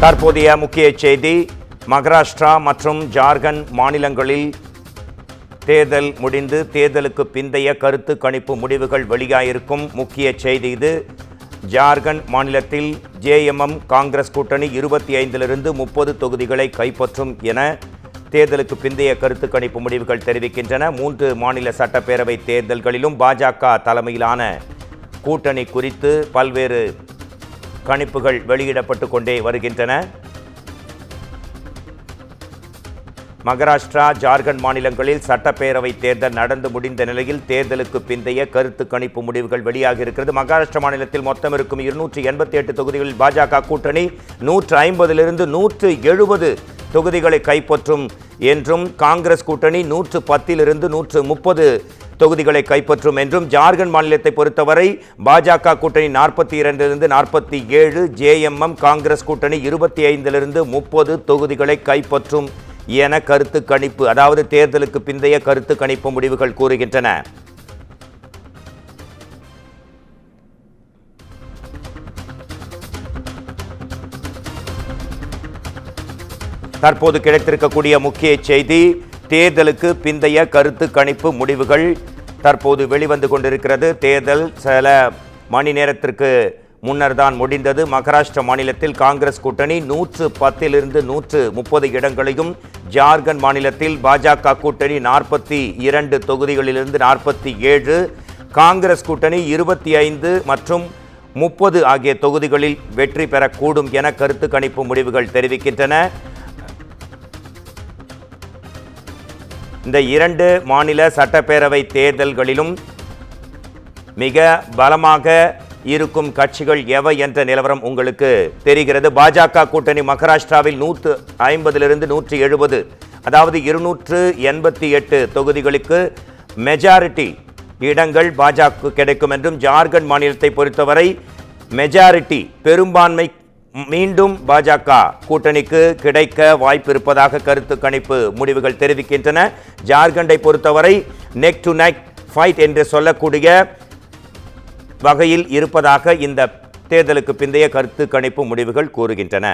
தற்போதைய முக்கிய செய்தி. மகாராஷ்டிரா மற்றும் ஜார்க்கண்ட் மாநிலங்களில் தேர்தல் முடிந்து தேர்தலுக்கு பிந்தைய கருத்து கணிப்பு முடிவுகள் வெளியாகிருக்கும் முக்கிய செய்தி இது. ஜார்க்கண்ட் மாநிலத்தில் ஜேஎம்எம் காங்கிரஸ் கூட்டணி 25லிருந்து 30 தொகுதிகளை கைப்பற்றும் என தேர்தலுக்கு பிந்தைய கருத்து கணிப்பு முடிவுகள் தெரிவிக்கின்றன. 3 மாநில சட்டப்பேரவை தேர்தல்களிலும் பாஜக தலைமையிலான கூட்டணி குறித்து பல்வேறு கணிப்புகள் வெளியிடப்பட்டு கொண்டே வருகின்றன. மகாராஷ்டிரா ஜார்க்கண்ட் மாநிலங்களில் சட்டப்பேரவை தேர்தல் நடந்து முடிந்த நிலையில் தேர்தலுக்கு பிந்தைய கருத்து கணிப்பு முடிவுகள் வெளியாகி இருக்கிறது. மகாராஷ்டிரா மாநிலத்தில் மொத்தம் இருக்கும் 288 தொகுதிகளில் பாஜக கூட்டணி 150லிருந்து 170 தொகுதிகளை கைப்பற்றும் என்றும், காங்கிரஸ் கூட்டணி 110லிருந்து 130 தொகுதிகளை கைப்பற்றும் என்றும், ஜார்க்கண்ட் மாநிலத்தை பொறுத்தவரை பாஜக கூட்டணி 42லிருந்து 47, ஜேஎம்எம் காங்கிரஸ் கூட்டணி 25லிருந்து 30 தொகுதிகளை கைப்பற்றும் என கருத்து கணிப்பு, அதாவது தேர்தலுக்கு பிந்தைய கருத்து கணிப்பு முடிவுகள் கூறுகின்றன. தற்போது கிடைத்திருக்கக்கூடிய முக்கிய செய்தி, தேர்தலுக்கு பிந்தைய கருத்து கணிப்பு முடிவுகள் தற்போது வெளிவந்து கொண்டிருக்கிறது. தேர்தல் சில மணி நேரத்திற்கு முன்னர் தான் முடிந்தது. மகாராஷ்டிரா மாநிலத்தில் காங்கிரஸ் கூட்டணி 110லிருந்து 130 இடங்களையும், ஜார்க்கண்ட் மாநிலத்தில் பாஜக கூட்டணி 42 தொகுதிகளிலிருந்து 47, காங்கிரஸ் கூட்டணி 25 மற்றும் 30 ஆகிய தொகுதிகளில் வெற்றி பெறக்கூடும் என கருத்து கணிப்பு முடிவுகள் தெரிவிக்கின்றன. இந்த 2 மாநில சட்டப்பேரவை தேர்தல்களிலும் மிக பலமாக இருக்கும் கட்சிகள் எவை என்ற நிலவரம் உங்களுக்கு தெரிகிறது. பாஜக கூட்டணி மகாராஷ்டிராவில் 150லிருந்து 170, அதாவது 288 தொகுதிகளுக்கு மெஜாரிட்டி இடங்கள் பாஜக கிடைக்கும் என்றும், ஜார்க்கண்ட் மாநிலத்தை பொறுத்தவரை மெஜாரிட்டி பெரும்பான்மை மீண்டும் பாஜக கூட்டணிக்கு கிடைக்க வாய்ப்பு இருப்பதாக கருத்து கணிப்பு முடிவுகள் தெரிவிக்கின்றன. ஜார்க்கண்டை பொறுத்தவரை நெக் டு நெக் ஃபைட் என்று சொல்லக்கூடிய வகையில் இருப்பதாக இந்த தேர்தலுக்கு பிந்தைய கருத்து கணிப்பு முடிவுகள் கூறுகின்றன.